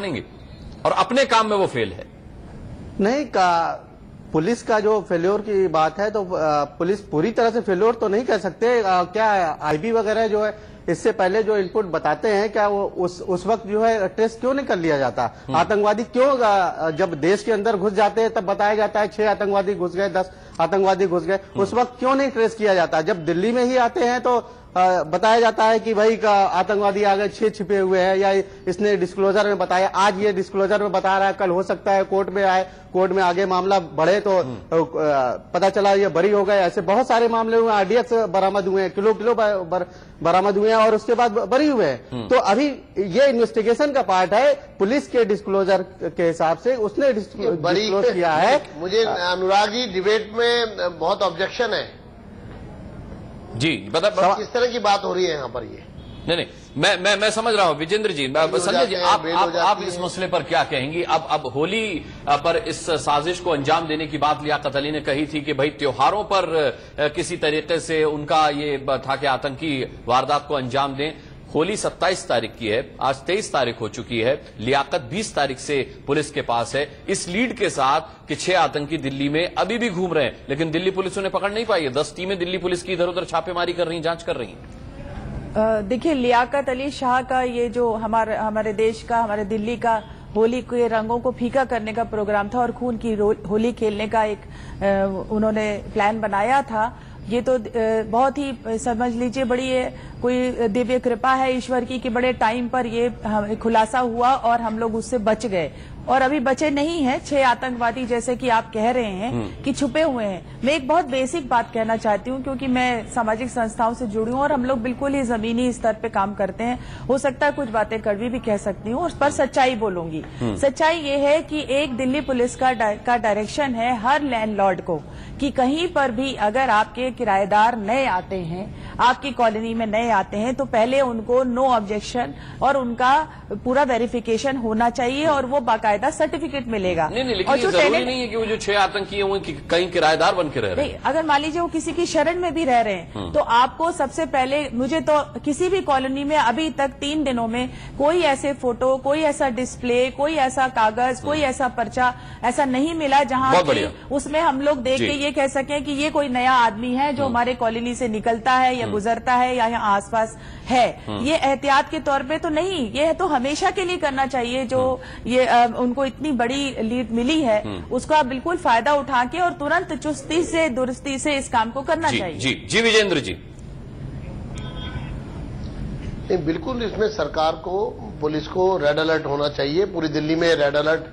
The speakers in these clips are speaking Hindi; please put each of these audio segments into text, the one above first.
मानेंगे और अपने काम में वो फेल है। नहीं पुलिस का जो फेल्योर की बात है तो पुलिस पूरी तरह से फेल्योर तो नहीं कह सकते। क्या आईबी वगैरह जो है इससे पहले जो इनपुट बताते हैं, क्या वो उस वक्त जो है ट्रेस क्यों नहीं कर लिया जाता? आतंकवादी क्यों जब देश के अंदर घुस जाते हैं तब बताया जाता है 6 आतंकवादी घुस गए, 10 आतंकवादी घुस गए, उस वक्त क्यों नहीं ट्रेस किया जाता? जब दिल्ली में ही आते हैं तो बताया जाता है कि भाई आतंकवादी आ गए, 6 छिपे हुए हैं, या इसने डिस्क्लोजर में बताया, आज ये डिस्क्लोजर में बता रहा है, कल हो सकता है कोर्ट में आए, कोर्ट में आगे मामला बढ़े तो पता चला ये बरी हो गए। ऐसे बहुत सारे मामले हुए, आरडीएक्स बरामद हुए हैं, किलो बरामद हुए हैं और उसके बाद बरी हुए हैं। तो अभी ये इन्वेस्टिगेशन का पार्ट है, पुलिस के डिस्क्लोजर के हिसाब से उसने डिस्क्लोज किया है। मुझे अनुराग जी डिबेट में बहुत ऑब्जेक्शन है जी, मतलब किस तरह की बात हो रही है यहाँ पर? ये नहीं, मैं समझ रहा हूं विजेंद्र जी। संजय जी, आप इस मसले पर क्या कहेंगी? अब होली पर इस साजिश को अंजाम देने की बात लियाकत अली ने कही थी कि भाई त्योहारों पर किसी तरीके से उनका ये था कि आतंकी वारदात को अंजाम दें। होली 27 तारीख की है, आज 23 तारीख हो चुकी है, लियाकत 20 तारीख से पुलिस के पास है, इस लीड के साथ कि 6 आतंकी दिल्ली में अभी भी घूम रहे हैं, लेकिन दिल्ली पुलिस उन्हें पकड़ नहीं पाई है। 10 टीमें दिल्ली पुलिस की इधर उधर छापेमारी कर रही हैं, जांच कर रही हैं। देखिए, लियाकत अली शाह का ये जो हमारे देश का, हमारे दिल्ली का होली के रंगों को फीका करने का प्रोग्राम था और खून की होली खेलने का एक उन्होंने प्लान बनाया था, ये तो बहुत ही समझ लीजिए बड़ी कोई दिव्य कृपा है ईश्वर की कि बड़े टाइम पर ये खुलासा हुआ और हम लोग उससे बच गए। और अभी बचे नहीं हैं 6 आतंकवादी जैसे कि आप कह रहे हैं कि छुपे हुए हैं। मैं एक बहुत बेसिक बात कहना चाहती हूं, क्योंकि मैं सामाजिक संस्थाओं से जुड़ी हूं और हम लोग बिल्कुल ही जमीनी स्तर पे काम करते हैं। हो सकता है कुछ बातें कड़वी भी कह सकती हूँ, उस पर सच्चाई बोलूंगी। सच्चाई ये है कि एक दिल्ली पुलिस का डायरेक्शन है हर लैंडलॉर्ड को कि कहीं पर भी अगर आपके किराएदार नए आते हैं, आपकी कॉलोनी में नए आते हैं, तो पहले उनको नो ऑब्जेक्शन और उनका पूरा वेरिफिकेशन होना चाहिए और वो बाकायदा सर्टिफिकेट मिलेगा। नहीं, लेकिन ये जरूरी नहीं है कि वो जो 6 आतंकी हैं वो कहीं किराएदार बन के रह रहे हैं। अगर मान लीजिए वो किसी की शरण में भी रह रहे हैं तो आपको सबसे पहले, मुझे तो किसी भी कॉलोनी में अभी तक 3 दिनों में कोई ऐसे फोटो, कोई ऐसा डिस्प्ले, कोई ऐसा कागज, कोई ऐसा पर्चा ऐसा नहीं मिला जहां उसमें हम लोग देख के ये कह सकें कि ये कोई नया आदमी है जो हमारे कॉलोनी से निकलता है या गुजरता है या यहाँ आसपास है। ये एहतियात के तौर पे तो नहीं, ये तो हमेशा के लिए करना चाहिए। जो ये उनको इतनी बड़ी लीड मिली है उसका बिल्कुल फायदा उठा के और तुरंत चुस्ती से दुरुस्ती से इस काम को करना चाहिए। जी विजेंद्र जी। बिल्कुल, इसमें सरकार को, पुलिस को रेड अलर्ट होना चाहिए, पूरी दिल्ली में रेड अलर्ट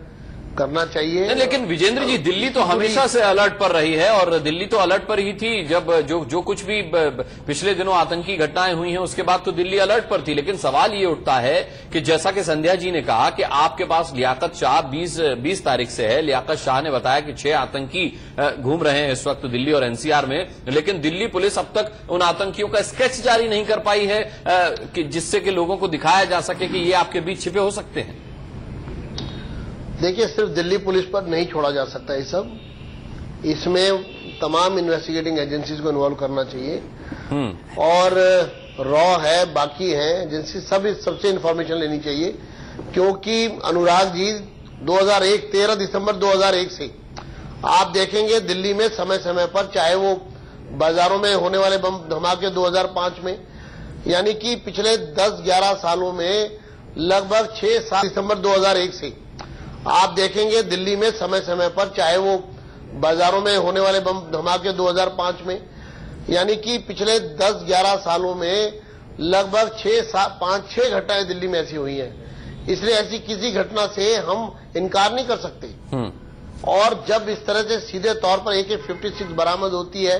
करना चाहिए। लेकिन विजेंद्र जी, दिल्ली तो हमेशा से अलर्ट पर रही है और दिल्ली तो अलर्ट पर ही थी जब जो कुछ भी पिछले दिनों आतंकी घटनाएं हुई हैं उसके बाद तो दिल्ली अलर्ट पर थी। लेकिन सवाल ये उठता है कि जैसा कि संध्या जी ने कहा कि आपके पास लियाकत शाह 20 तारीख से है, लियाकत शाह ने बताया कि 6 आतंकी घूम रहे हैं इस वक्त दिल्ली और एनसीआर में, लेकिन दिल्ली पुलिस अब तक उन आतंकियों का स्केच जारी नहीं कर पाई है कि जिससे कि लोगों को दिखाया जा सके कि ये आपके बीच छिपे हो सकते हैं। देखिए, सिर्फ दिल्ली पुलिस पर नहीं छोड़ा जा सकता ये सब, इसमें तमाम इन्वेस्टिगेटिंग एजेंसीज को इन्वॉल्व करना चाहिए और रॉ है, बाकी है एजेंसी, सबसे इंफॉर्मेशन लेनी चाहिए। क्योंकि अनुराग जी 13 दिसंबर 2001 से आप देखेंगे दिल्ली में समय समय पर, चाहे वो बाजारों में होने वाले बम धमाके 2005 में, यानी कि पिछले 10-11 सालों में लगभग 6-7 दिसंबर 2001 से आप देखेंगे दिल्ली में समय समय पर, चाहे वो बाजारों में होने वाले बम धमाके 2005 में, यानी कि पिछले 10-11 सालों में लगभग 5-6 घटनाएं दिल्ली में ऐसी हुई हैं। इसलिए ऐसी किसी घटना से हम इनकार नहीं कर सकते। और जब इस तरह से सीधे तौर पर AK-56 बरामद होती है,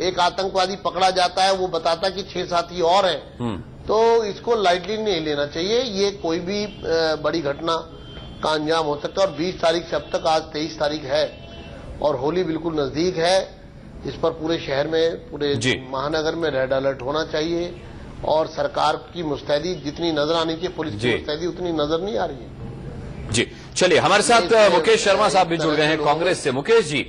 एक आतंकवादी पकड़ा जाता है, वो बताता है कि 6 साथी और हैं, तो इसको लाइटली नहीं लेना चाहिए। ये कोई भी बड़ी घटना का अंजाम हो सकता है। और 20 तारीख से अब तक आज 23 तारीख है और होली बिल्कुल नजदीक है। इस पर पूरे शहर में, पूरे महानगर में रेड अलर्ट होना चाहिए और सरकार की मुस्तैदी जितनी नजर आनी चाहिए, पुलिस की मुस्तैदी उतनी नजर नहीं आ रही है। जी, चलिए हमारे साथ मुकेश शर्मा साहब भी जुड़ गए हैं कांग्रेस से। मुकेश जी,